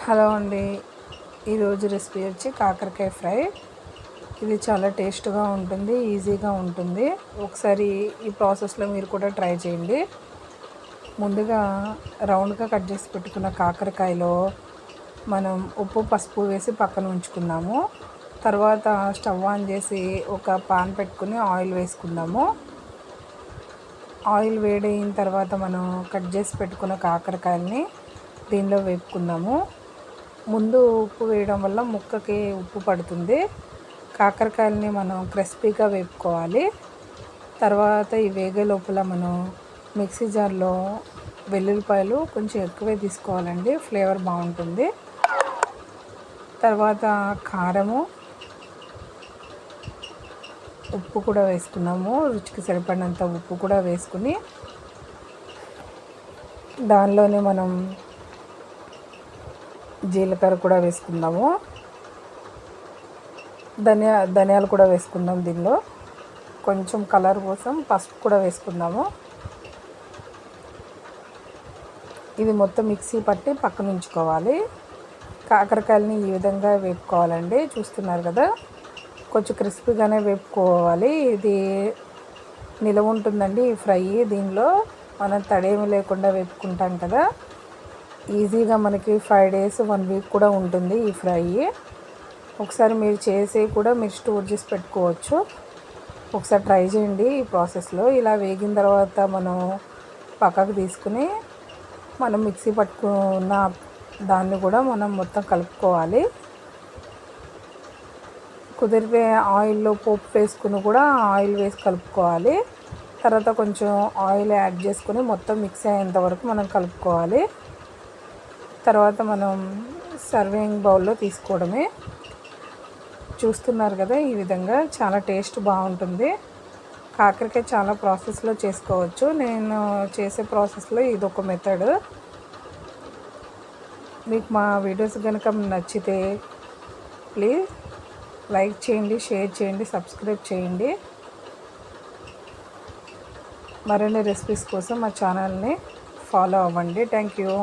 Hello అండి. ఈరోజు recipe వచ్చి కాకరకాయ ఫ్రై. ఇది చాలా టేస్ట్గా ఉంటుంది, ఈజీగా ఉంటుంది. ఒకసారి ఈ ప్రాసెస్లో మీరు కూడా ట్రై చేయండి. ముందుగా రౌండ్గా కట్ చేసి పెట్టుకున్న కాకరకాయలో మనం ఉప్పు పసుపు వేసి పక్కన ఉంచుకున్నాము. తర్వాత స్టవ్ ఆన్ చేసి ఒక పాన్ పెట్టుకుని ఆయిల్ వేసుకుందాము. ఆయిల్ వేడైన తర్వాత మనం కట్ చేసి పెట్టుకున్న కాకరకాయలని దీనిలో వేపుకుందాము. ముందు ఉప్పు వేయడం వల్ల ముక్కకి ఉప్పు పడుతుంది. కాకరకాయలని మనం క్రిస్పీగా వేపుకోవాలి. తర్వాత ఈ వేగే లోపల మనం మిక్సీ జార్లో వెల్లుల్లిపాయలు కొంచెం ఎక్కువే తీసుకోవాలండి, ఫ్లేవర్ బాగుంటుంది. తర్వాత కారము, ఉప్పు కూడా వేసుకున్నాము. రుచికి సరిపడినంత ఉప్పు కూడా వేసుకుని దానిలోనే మనం జీలకర్ర కూడా వేసుకుందాము. ధనియాలు కూడా వేసుకుందాం. దీనిలో కొంచెం కలర్ కోసం పసుపు కూడా వేసుకుందాము. ఇది మొత్తం మిక్సీ పట్టి పక్కన ఉంచుకోవాలి. కాకరకాయలని ఈ విధంగా వేపుకోవాలండి. చూస్తున్నారు కదా, కొంచెం క్రిస్పీగానే వేపుకోవాలి. ఇది నిలవ ఉంటుందండి ఈ ఫ్రై. దీనిలో మనం తడేమి లేకుండా వేపుకుంటాం కదా, ఈజీగా మనకి 5 days 1 week కూడా ఉంటుంది ఈ ఫ్రై. ఒకసారి మీరు చేసి కూడా మీరు స్టోర్ చేసి పెట్టుకోవచ్చు. ఒకసారి ట్రై చేయండి ఈ ప్రాసెస్లో. ఇలా వేగిన తర్వాత మనం పక్కకు తీసుకుని మనం మిక్సీ పట్టుకున్న దాన్ని కూడా మనం మొత్తం కలుపుకోవాలి. కుదిరితే ఆయిల్లో పోపు వేసుకుని కూడా ఆయిల్ వేసి కలుపుకోవాలి. తర్వాత కొంచెం ఆయిల్ యాడ్ చేసుకుని మొత్తం మిక్స్ అయ్యేంత వరకు మనం కలుపుకోవాలి. తర్వాత మనం సర్వింగ్ బౌల్లో తీసుకోవడమే. చూస్తున్నారు కదా, ఈ విధంగా చాలా టేస్ట్ బాగుంటుంది. కాకరకాయ చాలా ప్రాసెస్లో చేసుకోవచ్చు. నేను చేసే ప్రాసెస్లో ఇదొక మెథడ్. మీకు మా వీడియోస్ కనుక నచ్చితే ప్లీజ్ లైక్ చేయండి, షేర్ చేయండి, సబ్స్క్రైబ్ చేయండి. మరిన్ని రెసిపీస్ కోసం మా ఛానల్ని ఫాలో అవ్వండి. Thank you.